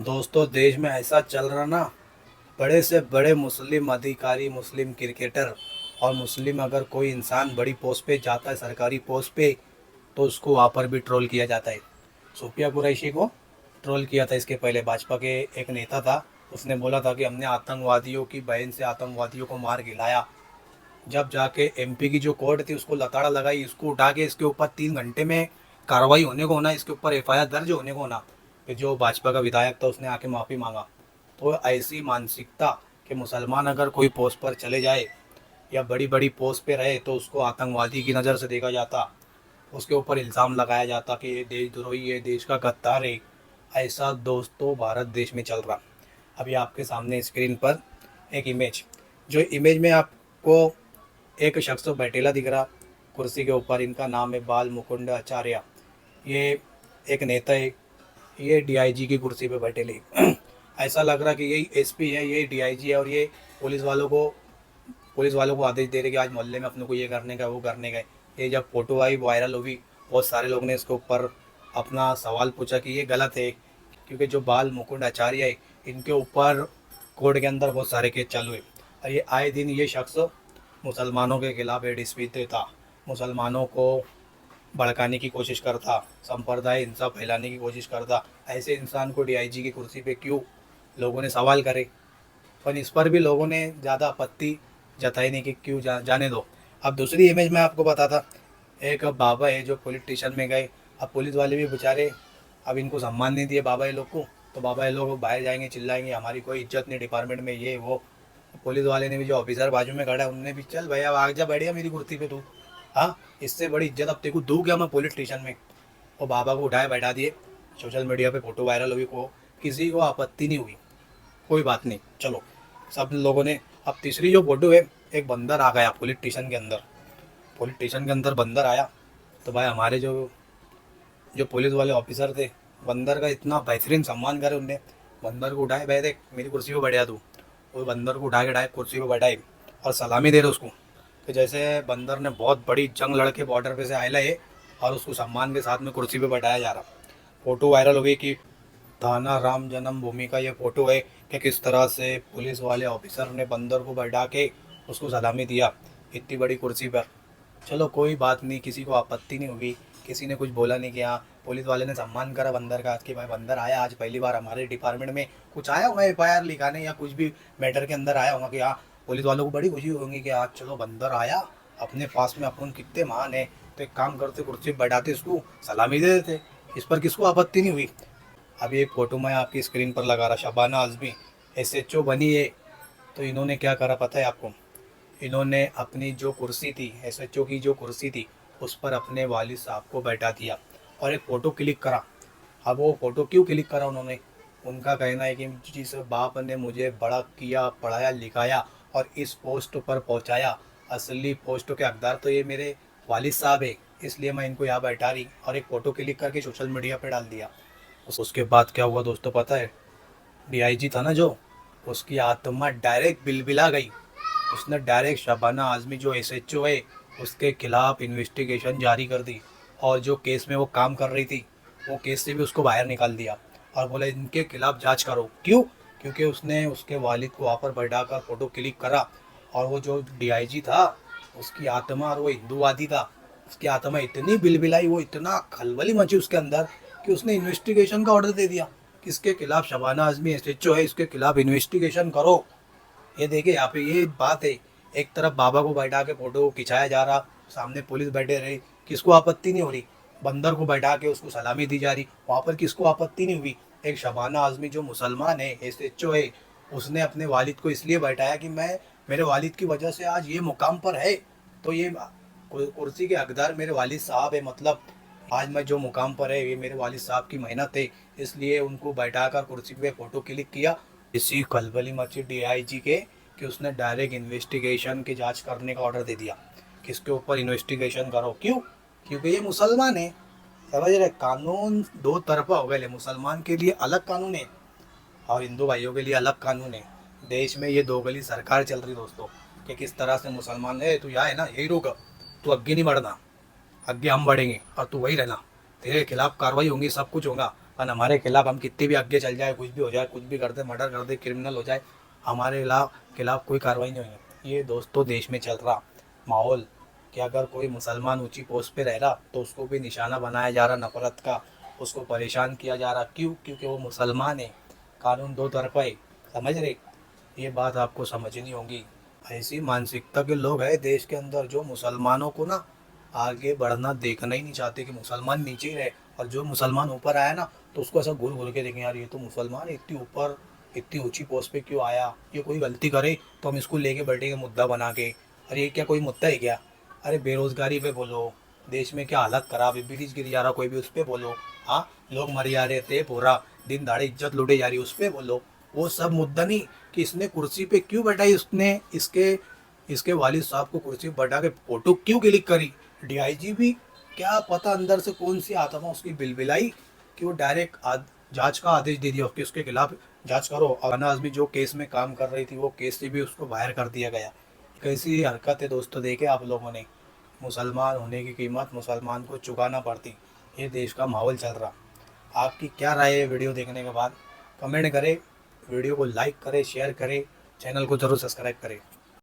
दोस्तों, देश में ऐसा चल रहा ना, बड़े से बड़े मुस्लिम अधिकारी, मुस्लिम क्रिकेटर और मुस्लिम अगर कोई इंसान बड़ी पोस्ट पे जाता है, सरकारी पोस्ट पे, तो उसको वहाँ पर भी ट्रोल किया जाता है। सुफिया कुरैशी को ट्रोल किया था इसके पहले। भाजपा के एक नेता था, उसने बोला था कि हमने आतंकवादियों की बहन से आतंकवादियों को मार गिलाया। जब जाके एमपी की जो कोर्ट थी उसको लताड़ा लगाई, इसको उठा के इसके ऊपर 3 घंटे में कार्रवाई होने को होना, इसके ऊपर एफआईआर दर्ज होने को होना। फिर जो भाजपा का विधायक था उसने आके माफ़ी मांगा। तो ऐसी मानसिकता कि मुसलमान अगर कोई पोस्ट पर चले जाए या बड़ी बड़ी पोस्ट पे रहे तो उसको आतंकवादी की नज़र से देखा जाता, उसके ऊपर इल्ज़ाम लगाया जाता कि ये देशद्रोही है, देश का गद्दार है। ऐसा दोस्तों भारत देश में चल रहा। अभी आपके सामने स्क्रीन पर एक इमेज, जो इमेज में आपको एक शख्स तो बैठेला दिख रहा कुर्सी के ऊपर। इनका नाम है बाल मुकुंद आचार्य। ये एक नेता है, ये डीआईजी की कुर्सी पे बैठेले। ऐसा लग रहा कि यही एसपी है, ये डीआईजी है, और ये पुलिस वालों को पुलिस वालों को आदेश दे रहे कि आज मोहल्ले में अपने को ये करने का, वो करने का है। ये जब फोटो आई वायरल हुई, बहुत सारे लोग ने इसके ऊपर अपना सवाल पूछा कि ये गलत है, क्योंकि जो बाल मुकुंद आचार्य है इनके ऊपर कोर्ट के अंदर बहुत सारे केस चालू है। और ये आए दिन ये शख्स मुसलमानों के खिलाफ एड स्पीच देता, मुसलमानों को भड़काने की कोशिश करता, संप्रदाय हिंसा फैलाने की कोशिश करता। ऐसे इंसान को डीआईजी की कुर्सी पे क्यों, लोगों ने सवाल करे। पर इस पर भी लोगों ने ज़्यादा आपत्ति जताई नहीं कि क्यों जाने दो। अब दूसरी इमेज में आपको बताता, एक बाबा है जो पुलिस स्टेशन में गए। अब पुलिस वाले भी बेचारे, अब इनको सम्मान नहीं दिए बाबा ये लोग को, तो बाबा ये लोग बाहर जाएंगे, चिल्लाएंगे हमारी कोई इज्जत नहीं डिपार्टमेंट में, ये वो। पुलिस वाले ने भी, जो ऑफिसर बाजू में खड़ा है उनने भी, चल भैया आग जा, बैठ गया मेरी कुर्सी पे तू। हाँ, इससे बड़ी इज्जत अब तेको दूँ क्या मैं पुलिस स्टेशन में। और बाबा को उठाए बैठा दिए। सोशल मीडिया पे फोटो वायरल हुई, को किसी को आपत्ति नहीं हुई। कोई बात नहीं, चलो सब लोगों ने। अब तीसरी जो फोटो है, एक बंदर आ गया पुलिस स्टेशन के अंदर। पुलिस स्टेशन के अंदर बंदर आया तो भाई हमारे जो जो पुलिस वाले ऑफिसर थे, बंदर का इतना बेहतरीन सम्मान करे उनने। बंदर को उठाए, भाई देख मेरी कुर्सी पे बैठा तू। वो बंदर को उठा के डायरेक्ट कुर्सी पे बैठाए और सलामी दे रहे उसको, कि जैसे बंदर ने बहुत बड़ी जंग लड़के बॉर्डर पे से आयला है, और उसको सम्मान के साथ में कुर्सी पे बैठाया जा रहा। फोटो वायरल हो गई कि थाना राम जन्मभूमि का ये फोटो है कि किस तरह से पुलिस वाले ऑफिसर ने बंदर को बैठा के उसको सलामी दिया इतनी बड़ी कुर्सी पर। चलो कोई बात नहीं, किसी को आपत्ति नहीं होगी, किसी ने कुछ बोला नहीं कि हाँ, पुलिस वाले ने सम्मान करा बंदर का कि भाई बंदर आया आज पहली बार हमारे डिपार्टमेंट में, कुछ आया होगा एफआईआर लिखाने या कुछ भी मैटर के अंदर आया होगा कि हाँ, पुलिस वालों को बड़ी खुशी होगी कि आज चलो बंदर आया अपने पास में, अपन कितने महान है। तो एक काम करते, कुर्सी बैठाते, उसको सलामी दे देते। इस पर किसको आपत्ति नहीं हुई। अभी एक फ़ोटो मैं आपकी स्क्रीन पर लगा रहा, शबाना आज़मी एसएचओ बनी है। तो इन्होंने क्या करा पता है आपको, इन्होंने अपनी जो कुर्सी थी, एसएचओ की जो कुर्सी थी, उस पर अपने वालिद साहब को बैठा दिया और एक फ़ोटो क्लिक करा। अब वो फ़ोटो क्यों क्लिक करा उन्होंने, उनका कहना है कि जिस बाप ने मुझे बड़ा किया, पढ़ाया लिखाया और इस पोस्ट पर पहुंचाया, असली पोस्ट के हकदार तो ये मेरे वालिद साहब है, इसलिए मैं इनको यहाँ बैठा रही। और एक फ़ोटो क्लिक करके सोशल मीडिया पर डाल दिया। उसके बाद क्या हुआ दोस्तों पता है, डीआईजी था ना जो, उसकी आत्मा डायरेक्ट बिलबिला गई। उसने डायरेक्ट शबाना आज़मी जो एसएचओ है उसके खिलाफ इन्वेस्टिगेशन जारी कर दी, और जो केस में वो काम कर रही थी वो केस से भी उसको बाहर निकाल दिया, और बोला इनके खिलाफ जांच करो। क्यों? क्योंकि उसने उसके वालिद को वहाँ पर बैठा कर फ़ोटो क्लिक करा। और वो जो डीआईजी था उसकी आत्मा, और वो हिंदूवादी था, उसकी आत्मा इतनी बिलबिलाई, वो इतना खलबली मची उसके अंदर कि उसने इन्वेस्टिगेशन का ऑर्डर दे दिया। किसके खिलाफ? शबाना आज़मी एसएचओ है, इसके खिलाफ इन्वेस्टिगेशन करो। ये देखिए यहाँ पे ये बात है, एक तरफ बाबा को बैठा के फोटो खिंचाया जा रहा, सामने पुलिस बैठे रही, किसको आपत्ति नहीं हो रही। बंदर को बैठा के उसको सलामी दी जा रही, वहाँ पर किसको आपत्ति नहीं हुई। एक शबाना आज़मी जो मुसलमान है, एसएचओ है, उसने अपने वालिद को इसलिए बैठाया कि मैं, मेरे वालिद की वजह से आज ये मुकाम पर है, तो ये कुर्सी के हकदार मेरे वालिद साहब है। मतलब आज मैं जो मुकाम पर है ये मेरे वालिद साहब की मेहनत है, इसलिए उनको बैठाकर कुर्सी पे फ़ोटो क्लिक किया। इसी खलबली मची डीआईजी के कि उसने डायरेक्ट इन्वेस्टिगेशन की जांच करने का ऑर्डर दे दिया। किसके ऊपर इन्वेस्टिगेशन करो? क्यों? क्योंकि ये मुसलमान है। समझ रहे, कानून दो तरफा हो गए, मुसलमान के लिए अलग कानून है और हिंदू भाइयों के लिए अलग कानून है। देश में ये दो गली सरकार चल रही दोस्तों, कि किस तरह से मुसलमान है, तू यहाँ है ना, यही रुक, तू आगे नहीं बढ़ना, आगे हम बढ़ेंगे और तू वही रहना, तेरे खिलाफ कार्रवाई होंगी, सब कुछ होगा। और हमारे खिलाफ हम कितनी भी आगे चल जाए, कुछ भी हो जाए, कुछ भी कर दे, मर्डर कर दे, क्रिमिनल हो जाए, हमारे खिलाफ कोई कार्रवाई नहीं होगी। ये दोस्तों देश में चल रहा माहौल कि अगर कोई मुसलमान ऊंची पोस्ट पे रह रहा तो उसको भी निशाना बनाया जा रहा नफरत का, उसको परेशान किया जा रहा। क्यों? क्योंकि वो मुसलमान है। कानून दो तरफा है, समझ रहे? ये बात आपको समझनी होगी। ऐसी मानसिकता के लोग हैं देश के अंदर जो मुसलमानों को ना आगे बढ़ना देखना ही नहीं चाहते कि मुसलमान नीचे ही रहे, और जो मुसलमान ऊपर आया ना तो उसको ऐसा घूर घूर के देखें, यार ये तो मुसलमान इतनी ऊपर इतनी ऊंची पोस्ट पे क्यों आया, ये कोई गलती करे तो हम इसको लेके बैठेंगे मुद्दा बना के। अरे ये क्या कोई मुद्दा है क्या? अरे बेरोजगारी पे बोलो, देश में क्या हालत खराब है, ब्रिटिश गिर जा रहा, कोई भी उस पर बोलो। हाँ, लोग मर जा रहे थे, पूरा दिन दाड़े इज्जत लूटे जा रही, उस पर बोलो। वो सब मुद्दा नहीं कि इसने कुर्सी पे क्यों बैठाई, उसने इसके इसके वालिद साहब को कुर्सी पे बैठा के फोटो क्यों क्लिक करी। डीआईजी भी क्या पता अंदर से कौन सी आत्मा उसकी बिलबिलाई कि वो डायरेक्ट जांच का आदेश दे दिया कि उसके खिलाफ जांच करो। और अनाज भी जो केस में काम कर रही थी वो केस से भी उसको बाहर कर दिया गया। कैसी हरकत है दोस्तों, देखे आप लोगों ने। मुसलमान होने की कीमत मुसलमान को चुकाना पड़ती। ये देश का माहौल चल रहा। आपकी क्या राय है वीडियो देखने के बाद? कमेंट करें, वीडियो को लाइक करें, शेयर करें, चैनल को ज़रूर सब्सक्राइब करें।